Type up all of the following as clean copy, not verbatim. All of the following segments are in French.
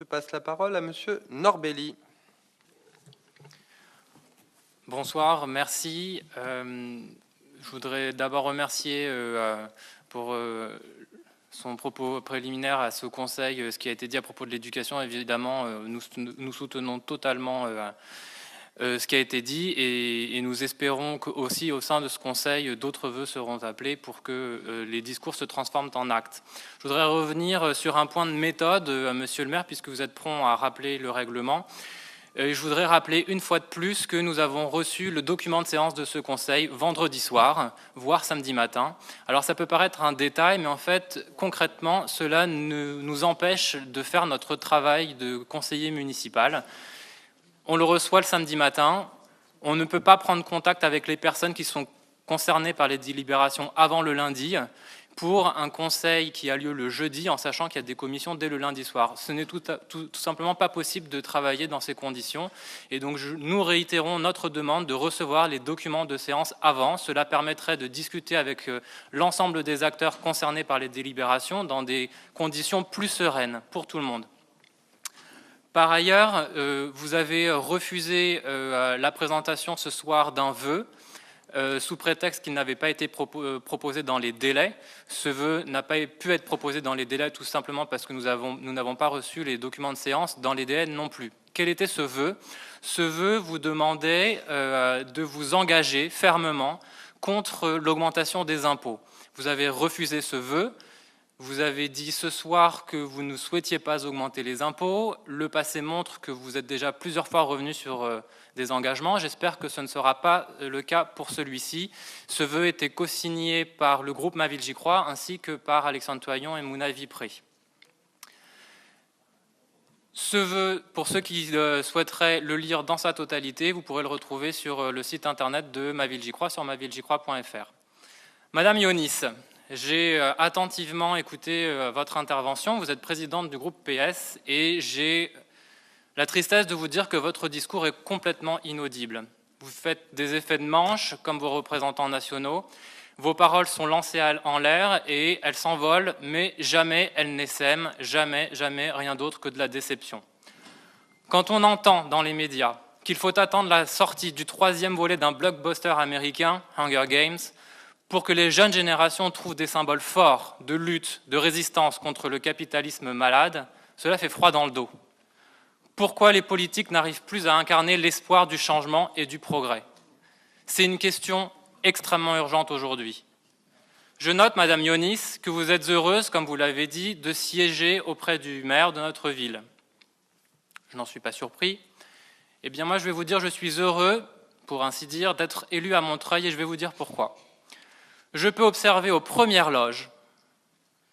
passe la parole à Monsieur Norbelli. Bonsoir, merci. Je voudrais d'abord remercier pour son propos préliminaire à ce Conseil, ce qui a été dit à propos de l'éducation. Évidemment, nous soutenons totalement ce qui a été dit et nous espérons qu'aussi au sein de ce Conseil, d'autres vœux seront appelés pour que les discours se transforment en actes. Je voudrais revenir sur un point de méthode, Monsieur le maire, puisque vous êtes prompt à rappeler le règlement. Je voudrais rappeler une fois de plus que nous avons reçu le document de séance de ce Conseil vendredi soir, voire samedi matin. Alors ça peut paraître un détail, mais en fait, concrètement, cela nous empêche de faire notre travail de conseiller municipal. On le reçoit le samedi matin, on ne peut pas prendre contact avec les personnes qui sont concernées par les délibérations avant le lundi, pour un conseil qui a lieu le jeudi, en sachant qu'il y a des commissions dès le lundi soir. Ce n'est tout simplement pas possible de travailler dans ces conditions. Et donc nous réitérons notre demande de recevoir les documents de séance avant. Cela permettrait de discuter avec l'ensemble des acteurs concernés par les délibérations dans des conditions plus sereines pour tout le monde. Par ailleurs, vous avez refusé la présentation ce soir d'un vœu, sous prétexte qu'il n'avait pas été proposé dans les délais. Ce vœu n'a pas pu être proposé dans les délais tout simplement parce que nous n'avons pas reçu les documents de séance dans les délais non plus. Quel était ce vœu? Ce vœu vous demandait de vous engager fermement contre l'augmentation des impôts. Vous avez refusé ce vœu. Vous avez dit ce soir que vous ne souhaitiez pas augmenter les impôts. Le passé montre que vous êtes déjà plusieurs fois revenu sur des engagements. J'espère que ce ne sera pas le cas pour celui-ci. Ce vœu était co-signé par le groupe Ma Ville J'y Crois ainsi que par Alexandre Toyon et Mouna Vipré. Ce vœu, pour ceux qui souhaiteraient le lire dans sa totalité, vous pourrez le retrouver sur le site internet de Ma Ville J'y Crois, sur mavillejycrois.fr. Madame Yonis, j'ai attentivement écouté votre intervention. Vous êtes présidente du groupe PS et j'ai la tristesse de vous dire que votre discours est complètement inaudible. Vous faites des effets de manche comme vos représentants nationaux. Vos paroles sont lancées en l'air et elles s'envolent, mais jamais elles n'essaiment, jamais rien d'autre que de la déception. Quand on entend dans les médias qu'il faut attendre la sortie du 3e volet d'un blockbuster américain, Hunger Games, pour que les jeunes générations trouvent des symboles forts de lutte, de résistance contre le capitalisme malade, cela fait froid dans le dos. Pourquoi les politiques n'arrivent plus à incarner l'espoir du changement et du progrès? C'est une question extrêmement urgente aujourd'hui. Je note, Madame Yonis, que vous êtes heureuse, comme vous l'avez dit, de siéger auprès du maire de notre ville. Je n'en suis pas surpris. Eh bien, moi, je vais vous dire, je suis heureux, pour ainsi dire, d'être élu à Montreuil, et je vais vous dire pourquoi. Je peux observer aux premières loges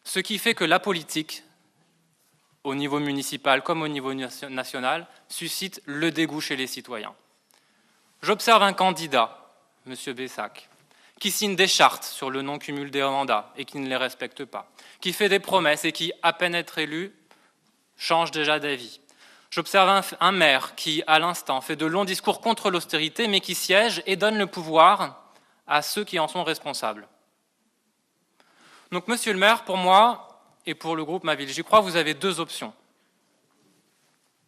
ce qui fait que la politique, au niveau municipal comme au niveau national, suscite le dégoût chez les citoyens. J'observe un candidat, M. Bessac, qui signe des chartes sur le non-cumul des mandats et qui ne les respecte pas, qui fait des promesses et qui, à peine être élu, change déjà d'avis. J'observe un maire qui, à l'instant, fait de longs discours contre l'austérité, mais qui siège et donne le pouvoir à ceux qui en sont responsables. Donc, monsieur le maire, pour moi et pour le groupe Ma Ville J'y Crois, vous avez deux options.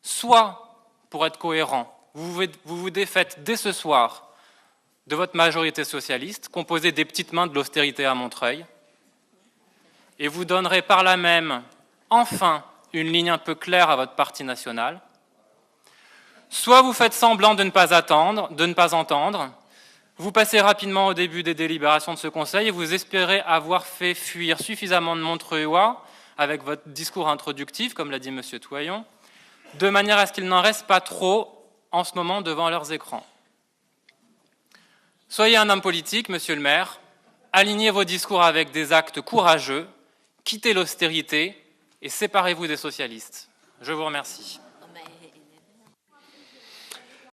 Soit, pour être cohérent, vous vous défaites dès ce soir de votre majorité socialiste, composée des petites mains de l'austérité à Montreuil, et vous donnerez par là même, enfin, une ligne un peu claire à votre parti national. Soit vous faites semblant de ne pas entendre, vous passez rapidement au début des délibérations de ce Conseil et vous espérez avoir fait fuir suffisamment de Montreuillois avec votre discours introductif, comme l'a dit M. Toyon, de manière à ce qu'il n'en reste pas trop en ce moment devant leurs écrans. Soyez un homme politique, Monsieur le maire, alignez vos discours avec des actes courageux, quittez l'austérité et séparez-vous des socialistes. Je vous remercie.